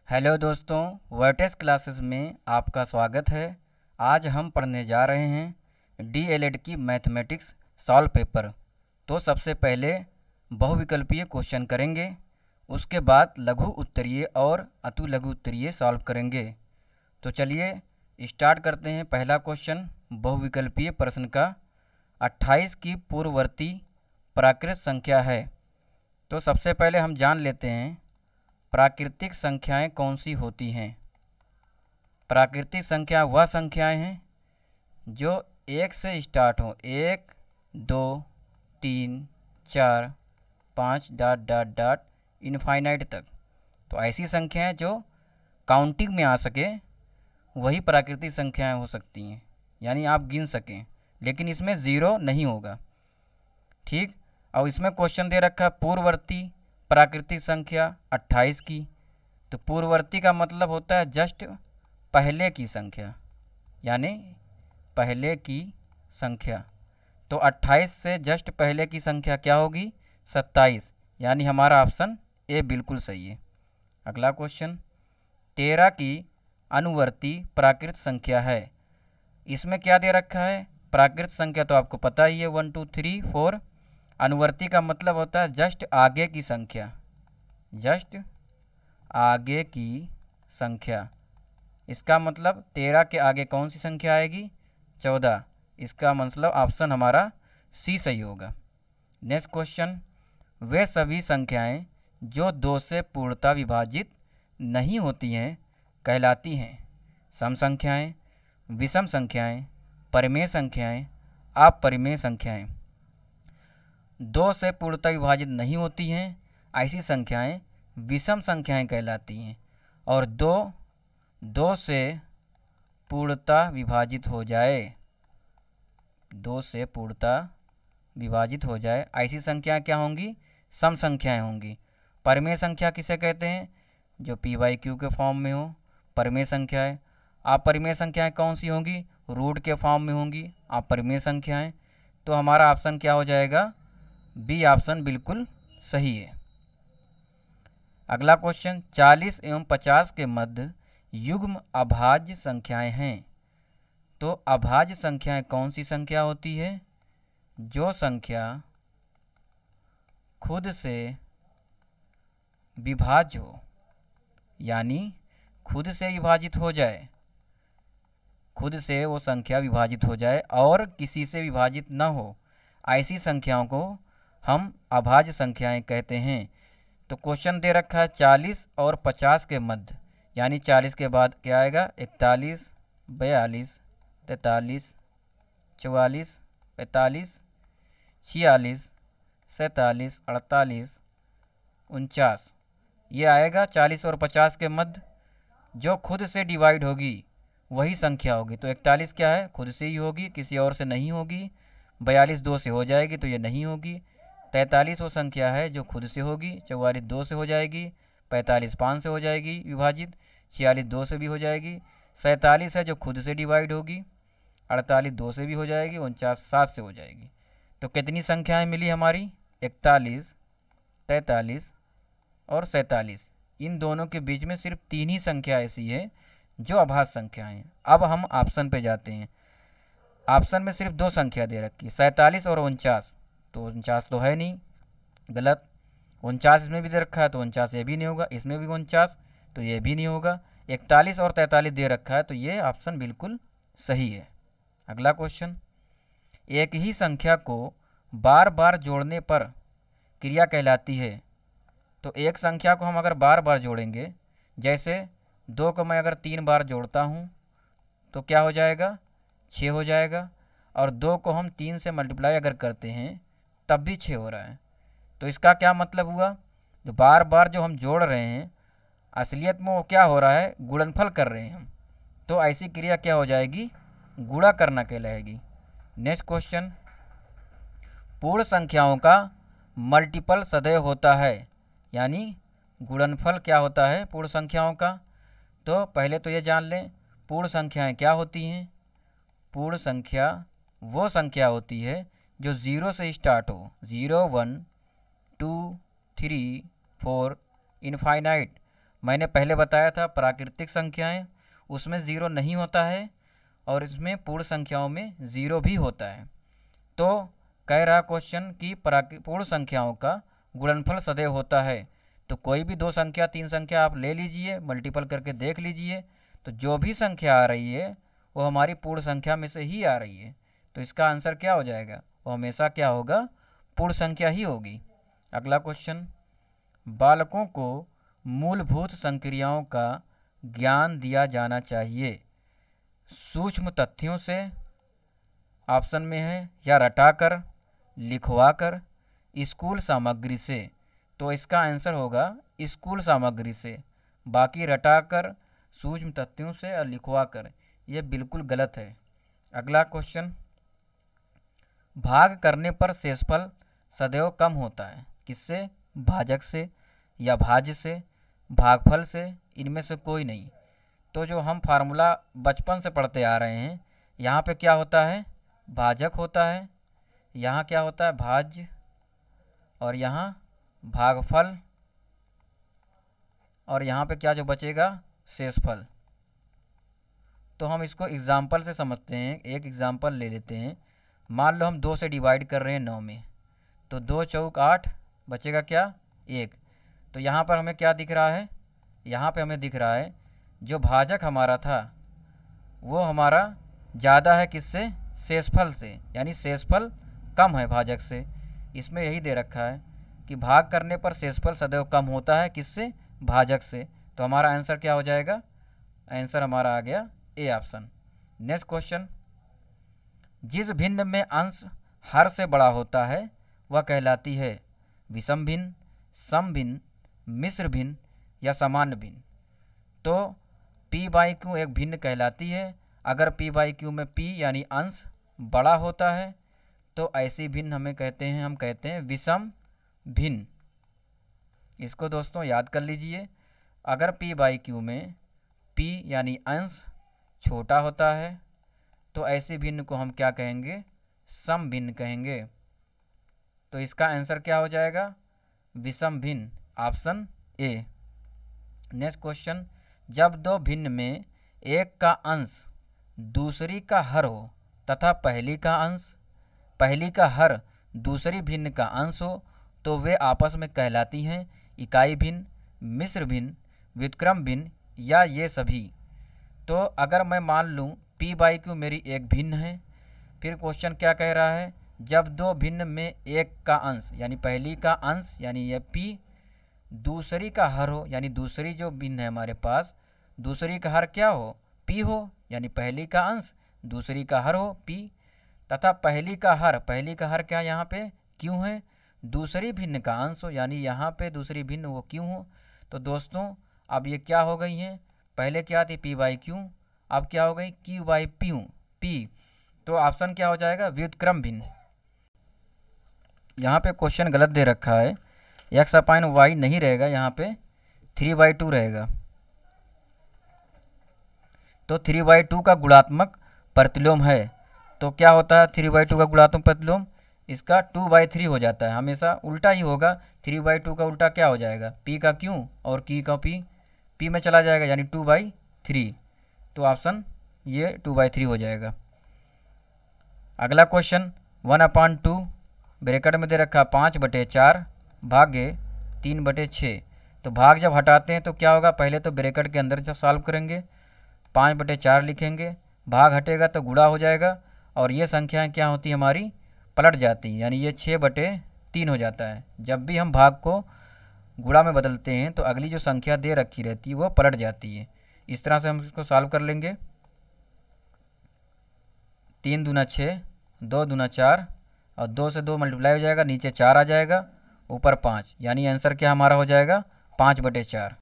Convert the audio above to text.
Hello दोस्तों, vertex classes में आपका स्वागत है। आज हम पढ़ने जा रहे हैं डीएलएड की मैथमेटिक्स सॉल्व पेपर। तो सबसे पहले बहुविकल्पीय क्वेश्चन करेंगे, उसके बाद लघु उत्तरीय और अति लघु उत्तरीय सॉल्व करेंगे। तो चलिए स्टार्ट करते हैं। पहला क्वेश्चन बहुविकल्पीय प्रश्न का, 28 की पूर्ववर्ती प्राकृत संख्या है। तो सबसे पहले हम जान लेते हैं प्राकृतिक संख्याएं कौन सी होती हैं। प्राकृतिक संख्या वह संख्याएं हैं जो एक से स्टार्ट हो, 1 2 3 4 5 डॉट डॉट डॉट इनफाइनाइट तक। तो ऐसी संख्याएं जो काउंटिंग में आ सके वही प्राकृतिक संख्याएं हो सकती हैं, यानी आप गिन सकें, लेकिन इसमें ज़ीरो नहीं होगा। ठीक। और इसमें क्वेश्चन दे रखा है पूर्ववर्ती प्राकृतिक संख्या 28 की। तो पूर्ववर्ती का मतलब होता है जस्ट पहले की संख्या, यानी पहले की संख्या। तो 28 से जस्ट पहले की संख्या क्या होगी? 27, यानी हमारा ऑप्शन ए बिल्कुल सही है। अगला क्वेश्चन, 13 की अनुवर्ती प्राकृत संख्या है। इसमें क्या दे रखा है? प्राकृत संख्या तो आपको पता ही है, 1 2 3 4। अनुवर्ती का मतलब होता है जस्ट आगे की संख्या, जस्ट आगे की संख्या। इसका मतलब 13 के आगे कौन सी संख्या आएगी? 14। इसका मतलब ऑप्शन हमारा सी सही होगा। नेक्स्ट क्वेश्चन, वे सभी संख्याएं जो 2 से पूर्णतः विभाजित नहीं होती हैं कहलाती हैं सम संख्याएं, विषम संख्याएं, परिमेय संख्याएं, अपरिमेय संख्याएं। 2 से पूर्णतः विभाजित नहीं होती हैं ऐसी संख्याएं विषम संख्याएं कहलाती हैं, और 2 से पूर्णतः विभाजित हो जाए, 2 से पूर्णतः विभाजित हो जाए ऐसी संख्याएं क्या होंगी? सम संख्याएं होंगी। परिमेय संख्या किसे कहते हैं? जो p/q के फॉर्म में हो, परिमेय संख्याएं। अपरिमेय संख्याएं कौन सी होंगी? रूट के फॉर्म में होंगी अपरिमेय संख्याएं। तो हमारा ऑप्शन क्या हो जाएगा? बी ऑप्शन बिल्कुल सही है। अगला क्वेश्चन, 40 एवं 50 के मध्य युग्म अभाज्य संख्याएं हैं। तो अभाज्य संख्याएं कौन सी संख्या होती है? जो संख्या खुद से विभाज्य हो, यानी खुद से विभाजित हो जाए, खुद से वो संख्या विभाजित हो जाए और किसी से विभाजित न हो, ऐसी संख्याओं को हम अभाज्य संख्याएं कहते हैं। तो क्वेश्चन दे रखा है 40 और 50 के मध्य, यानी 40 के बाद क्या आएगा? 41 42 43 44 45 46 47 48 49, ये आएगा 40 और 50 के मध्य। जो खुद से डिवाइड होगी वही संख्या होगी। तो 41 क्या है? खुद से ही होगी, किसी और से नहीं होगी। 42 2 से हो जाएगी, तो ये नहीं होगी। 43 वो संख्या है जो खुद से होगी, 44 2 से हो जाएगी, 45 5 से हो जाएगी विभाजित, 46 2 से भी हो जाएगी, 47 है जो खुद से डिवाइड होगी, 48 2 से भी हो जाएगी, 49 7 से हो जाएगी। तो कितनी संख्याएं मिली हमारी? 41 43 और 47। इन दोनों के बीच में सिर्फ 3 ही संख्या ऐसी है जो अभाज्य संख्याएं हैं। अब हम ऑप्शन पे जाते हैं। ऑप्शन में सिर्फ 2 संख्या दे रखी है, 47 और 49। तो 49 तो है नहीं, गलत। 49 इसमें भी दे रखा है तो 49 ये भी नहीं होगा, इसमें भी 49 तो ये भी नहीं होगा। 41 और 43 दे रखा है तो ये ऑप्शन बिल्कुल सही है। अगला क्वेश्चन, एक ही संख्या को बार बार जोड़ने पर क्रिया कहलाती है। तो एक संख्या को हम अगर बार बार जोड़ेंगे, जैसे 2 को मैं अगर 3 बार जोड़ता हूँ तो क्या हो जाएगा? 6 हो जाएगा। और 2 को हम 3 से मल्टीप्लाई अगर करते हैं तब भी 6 हो रहा है। तो इसका क्या मतलब हुआ? जो बार बार जो हम जोड़ रहे हैं असलियत में वो क्या हो रहा है? गुणनफल कर रहे हैं हम। तो ऐसी क्रिया क्या हो जाएगी? गुणा करना कहलाएगी। नेक्स्ट क्वेश्चन, पूर्ण संख्याओं का मल्टीपल सदैव होता है, यानी गुणनफल क्या होता है पूर्ण संख्याओं का? तो पहले तो ये जान लें पूर्ण संख्याएं क्या होती हैं। पूर्ण संख्या वो संख्या होती है जो 0 से स्टार्ट हो, 0 1 2 3 4 इनफाइनाइट, मैंने पहले बताया था प्राकृतिक संख्याएं उसमें ज़ीरो नहीं होता है और इसमें पूर्ण संख्याओं में ज़ीरो भी होता है। तो कह रहा क्वेश्चन कि पूर्ण संख्याओं का गुणनफल सदैव होता है। तो कोई भी दो संख्या तीन संख्या आप ले लीजिए, मल्टीपल करके देख लीजिए, तो जो भी संख्या आ रही है वो हमारी पूर्ण संख्या में से ही आ रही है। तो इसका आंसर क्या हो जाएगा, वो हमेशा क्या होगा, पूर्ण संख्या ही होगी। अगला क्वेश्चन, बालकों को मूलभूत संक्रियाओं का ज्ञान दिया जाना चाहिए सूक्ष्म तथ्यों से, ऑप्शन में है, या रटाकर, लिखवाकर, स्कूल सामग्री से। तो इसका आंसर होगा स्कूल सामग्री से। बाकी रटाकर, सूक्ष्म तथ्यों से और लिखवाकर ये बिल्कुल गलत है। अगला क्वेश्चन, भाग करने पर शेषफल सदैव कम होता है, किससे, भाजक से या भाज्य से, भागफल से, इनमें से कोई नहीं। तो जो हम फार्मूला बचपन से पढ़ते आ रहे हैं, यहाँ पे क्या होता है, भाजक होता है, यहाँ क्या होता है, भाज्य, और यहाँ भागफल, और यहाँ पे क्या जो बचेगा, शेषफल। तो हम इसको एग्जाम्पल से समझते हैं। एक एग्जाम्पल ले लेते हैं। मान लो हम 2 से डिवाइड कर रहे हैं 9 में, तो 2 चौक 8, बचेगा क्या, 1। तो यहाँ पर हमें क्या दिख रहा है, यहाँ पे हमें दिख रहा है जो भाजक हमारा था वो हमारा ज़्यादा है किससे, शेषफल से, यानी शेषफल कम है भाजक से। इसमें यही दे रखा है कि भाग करने पर शेषफल सदैव कम होता है किससे, भाजक से। तो हमारा आंसर क्या हो जाएगा, आंसर हमारा आ गया ए ऑप्शन। नेक्स्ट क्वेश्चन, जिस भिन्न में अंश हर से बड़ा होता है वह कहलाती है विषम भिन्न, सम भिन्न, मिश्र भिन्न या सामान्य भिन्न। तो p/q एक भिन्न कहलाती है। अगर p/q में p यानी अंश बड़ा होता है तो ऐसी भिन्न हम कहते हैं विषम भिन्न। इसको दोस्तों याद कर लीजिए। अगर p/q में p यानी अंश छोटा होता है तो ऐसी भिन्न को हम क्या कहेंगे, सम भिन्न कहेंगे। तो इसका आंसर क्या हो जाएगा, विषम भिन्न, ऑप्शन ए। नेक्स्ट क्वेश्चन, जब दो भिन्न में एक का अंश दूसरी का हर हो तथा पहली का हर दूसरी भिन्न का अंश हो तो वे आपस में कहलाती हैं इकाई भिन्न, मिश्र भिन्न, व्युत्क्रम भिन्न या ये सभी। तो अगर मैं मान लूँ p/q मेरी एक भिन्न है, फिर क्वेश्चन क्या कह रहा है, जब दो भिन्न में एक का अंश यानी पहली का अंश यानी ये p दूसरी का हर हो, यानी दूसरी जो भिन्न है हमारे पास, दूसरी का हर क्या हो, p हो, यानी पहली का अंश दूसरी का हर हो p, तथा पहली का हर क्या यहाँ पे q है, दूसरी भिन्न का अंश हो, यानी यहाँ पे दूसरी भिन्न वो q हो। तो दोस्तों अब ये क्या हो गई हैं, पहले क्या थी p/q, अब क्या हो गई q/p। तो ऑप्शन क्या हो जाएगा, व्युत्क्रम भिन्न। यहाँ पे क्वेश्चन गलत दे रखा है, x/y नहीं रहेगा, यहाँ पे 3/2 रहेगा। तो 3/2 का गुणात्मक प्रतिलोम है। तो क्या होता है 3/2 का गुणात्मक प्रतिलोम, इसका 2/3 हो जाता है, हमेशा उल्टा ही होगा। 3/2 का उल्टा क्या हो जाएगा, p का q और q का p में चला जाएगा, यानी 2/3। तो ऑप्शन ये 2/3 हो जाएगा। अगला क्वेश्चन, 1/2 ब्रैकेट में दे रखा 5/4 भागे 3/6। तो भाग जब हटाते हैं तो क्या होगा, पहले तो ब्रैकेट के अंदर जब सॉल्व करेंगे 5/4 लिखेंगे, भाग हटेगा तो गुणा हो जाएगा, और ये संख्याएं क्या होती हमारी, पलट जाती हैं, यानी ये 6/3 हो जाता है। जब भी हम भाग को गुणा में बदलते हैं तो अगली जो संख्या दे रखी रहती है वो पलट जाती है। इस तरह से हम इसको सॉल्व कर लेंगे। 3 दूना 6, 2 दूना 4, और 2 से 2 मल्टीप्लाई हो जाएगा, नीचे 4 आ जाएगा, ऊपर 5, यानी आंसर क्या हमारा हो जाएगा 5/4।